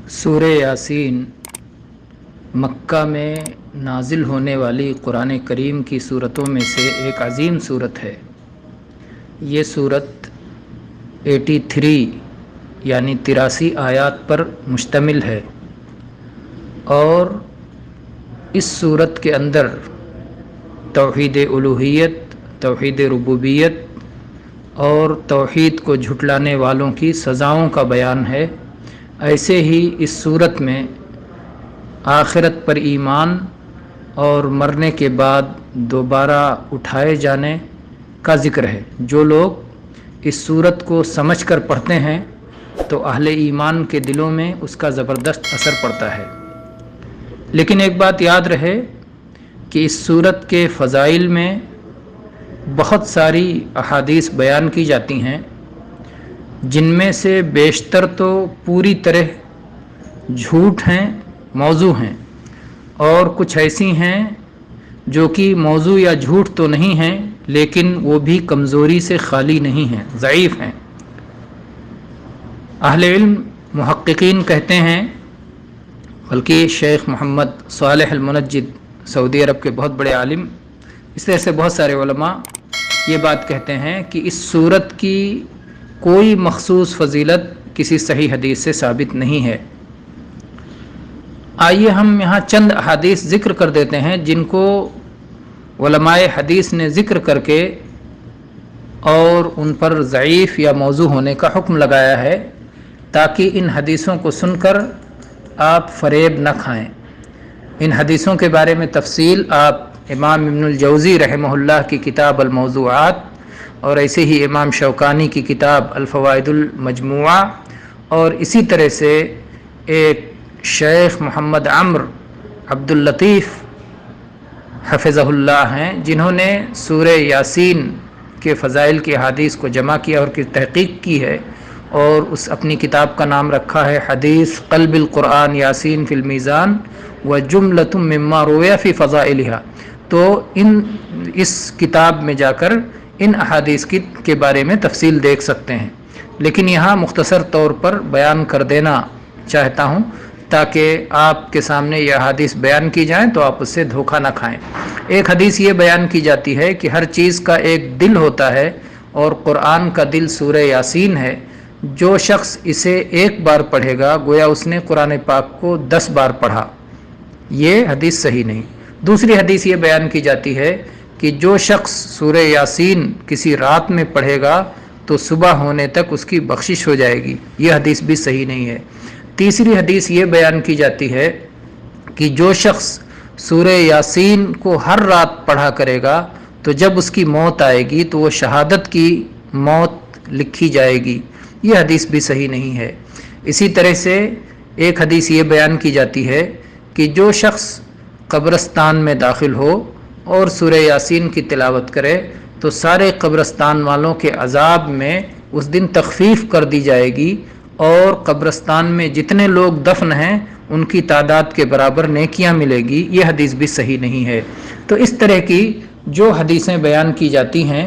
سورہ یاسین مکہ میں نازل ہونے والی قرآن کریم کی صورتوں میں سے ایک عظیم صورت ہے۔ یہ صورت 83 یعنی 83 آیات پر مشتمل ہے، اور اس صورت کے اندر توحید الوہیت، توحید ربوبیت اور توحید کو جھٹلانے والوں کی سزاؤں کا بیان ہے۔ ایسے ہی اس صورت میں آخرت پر ایمان اور مرنے کے بعد دوبارہ اٹھائے جانے کا ذکر ہے۔ جو لوگ اس صورت کو سمجھ کر پڑھتے ہیں تو اہل ایمان کے دلوں میں اس کا زبردست اثر پڑتا ہے۔ لیکن ایک بات یاد رہے کہ اس صورت کے فضائل میں بہت ساری احادیث بیان کی جاتی ہیں، جن میں سے بیشتر تو پوری طرح جھوٹ ہیں، موضوع ہیں، اور کچھ ایسی ہیں جو کہ موضوع یا جھوٹ تو نہیں ہیں لیکن وہ بھی کمزوری سے خالی نہیں ہیں، ضعیف ہیں۔ اہل علم محققین کہتے ہیں، بلکہ شیخ محمد صالح المنجد سعودی عرب کے بہت بڑے عالم، اس طرح سے بہت سارے علماء یہ بات کہتے ہیں کہ اس صورت کی کوئی مخصوص فضیلت کسی صحیح حدیث سے ثابت نہیں ہے۔ آئیے ہم یہاں چند احادیث ذکر کر دیتے ہیں جن کو علماء حدیث نے ذکر کر کے اور ان پر ضعیف یا موضوع ہونے کا حکم لگایا ہے، تاکہ ان حدیثوں کو سن کر آپ فریب نہ کھائیں۔ ان حدیثوں کے بارے میں تفصیل آپ امام ابن الجوزی رحمہ اللہ کی کتاب الموضوعات، اور ایسے ہی امام شوکانی کی کتاب الفوائد المجموعہ، اور اسی طرح سے ایک شیخ محمد عمرو عبد اللطیف حفظہ اللہ ہیں، جنہوں نے سورہ یاسین کے فضائل کی احادیث کو جمع کیا اور کی تحقیق کی ہے، اور اس اپنی کتاب کا نام رکھا ہے حدیث قلب القرآن یاسین فی المیزان و جملۃ مما روی فی فضائلہا۔ تو اس کتاب میں جا کر ان احادیث کے بارے میں تفصیل دیکھ سکتے ہیں، لیکن یہاں مختصر طور پر بیان کر دینا چاہتا ہوں تاکہ آپ کے سامنے یہ احادیث بیان کی جائیں تو آپ اس سے دھوکہ نہ کھائیں۔ ایک حدیث یہ بیان کی جاتی ہے کہ ہر چیز کا ایک دل ہوتا ہے، اور قرآن کا دل سورہ یاسین ہے۔ جو شخص اسے ایک بار پڑھے گا گویا اس نے قرآن پاک کو 10 بار پڑھا۔ یہ حدیث صحیح نہیں۔ دوسری حدیث یہ بیان کی جاتی ہے کہ جو شخص سورہ یاسین کسی رات میں پڑھے گا تو صبح ہونے تک اس کی بخشش ہو جائے گی۔ یہ حدیث بھی صحیح نہیں ہے۔ تیسری حدیث یہ بیان کی جاتی ہے کہ جو شخص سورہ یاسین کو ہر رات پڑھا کرے گا تو جب اس کی موت آئے گی تو وہ شہادت کی موت لکھی جائے گی۔ یہ حدیث بھی صحیح نہیں ہے۔ اسی طرح سے ایک حدیث یہ بیان کی جاتی ہے کہ جو شخص قبرستان میں داخل ہو اور سورہ یاسین کی تلاوت کرے تو سارے قبرستان والوں کے عذاب میں اس دن تخفیف کر دی جائے گی، اور قبرستان میں جتنے لوگ دفن ہیں ان کی تعداد کے برابر نیکیاں ملے گی۔ یہ حدیث بھی صحیح نہیں ہے۔ تو اس طرح کی جو حدیثیں بیان کی جاتی ہیں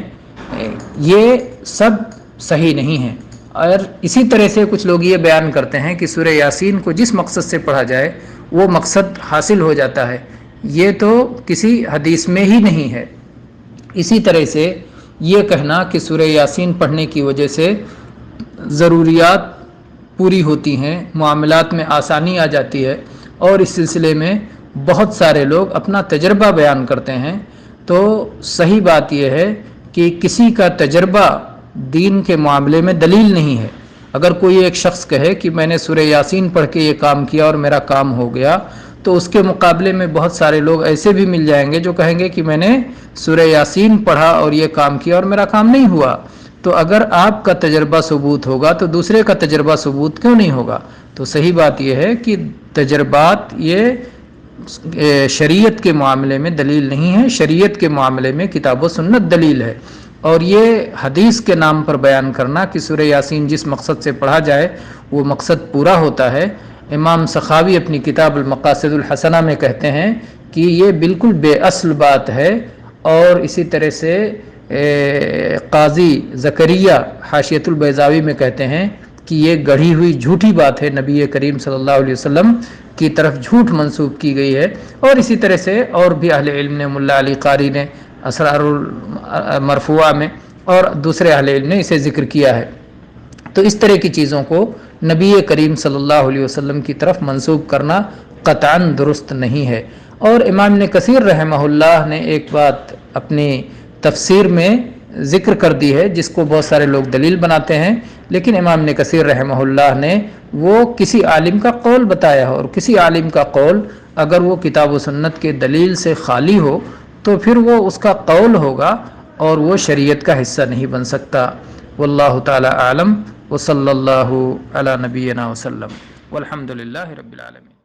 یہ سب صحیح نہیں ہیں۔ اور اسی طرح سے کچھ لوگ یہ بیان کرتے ہیں کہ سورہ یاسین کو جس مقصد سے پڑھا جائے وہ مقصد حاصل ہو جاتا ہے۔ یہ تو کسی حدیث میں ہی نہیں ہے۔ اسی طرح سے یہ کہنا کہ سورہ یاسین پڑھنے کی وجہ سے ضروریات پوری ہوتی ہیں، معاملات میں آسانی آ جاتی ہے، اور اس سلسلے میں بہت سارے لوگ اپنا تجربہ بیان کرتے ہیں، تو صحیح بات یہ ہے کہ کسی کا تجربہ دین کے معاملے میں دلیل نہیں ہے۔ اگر کوئی ایک شخص کہے کہ میں نے سورہ یاسین پڑھ کے یہ کام کیا اور میرا کام ہو گیا، تو اس کے مقابلے میں بہت سارے لوگ ایسے بھی مل جائیں گے جو کہیں گے کہ میں نے سورہ یاسین پڑھا اور یہ کام کیا اور میرا کام نہیں ہوا۔ تو اگر آپ کا تجربہ ثبوت ہوگا تو دوسرے کا تجربہ ثبوت کیوں نہیں ہوگا؟ تو صحیح بات یہ ہے کہ تجربات یہ شریعت کے معاملے میں دلیل نہیں ہے۔ شریعت کے معاملے میں کتاب و سنت دلیل ہے، اور یہ حدیث کے نام پر بیان کرنا کہ سورہ یاسین جس مقصد سے پڑھا جائے وہ مقصد پورا ہوتا ہے۔ امام سخاوی اپنی کتاب المقاصد الحسنہ میں کہتے ہیں کہ یہ بالکل بے اصل بات ہے، اور اسی طرح سے قاضی زکریا حاشیۃ البیضاوی میں کہتے ہیں کہ یہ گڑھی ہوئی جھوٹی بات ہے، نبی کریم صلی اللہ علیہ وسلم کی طرف جھوٹ منسوب کی گئی ہے۔ اور اسی طرح سے اور بھی اہل علم نے، ملا علی قاری نے اسرار المرفوعہ میں اور دوسرے اہل علم نے اسے ذکر کیا ہے۔ تو اس طرح کی چیزوں کو نبی کریم صلی اللہ علیہ وسلم کی طرف منسوب کرنا قطعاً درست نہیں ہے۔ اور امام ابن کثیر رحمہ اللہ نے ایک بات اپنی تفسیر میں ذکر کر دی ہے جس کو بہت سارے لوگ دلیل بناتے ہیں، لیکن امام ابن کثیر رحمہ اللہ نے وہ کسی عالم کا قول بتایا ہے، اور کسی عالم کا قول اگر وہ کتاب و سنت کے دلیل سے خالی ہو تو پھر وہ اس کا قول ہوگا اور وہ شریعت کا حصہ نہیں بن سکتا۔ واللہ تعالی اعلم، وصلی اللہ علی نبینا وسلم، والحمد للہ رب العالمین۔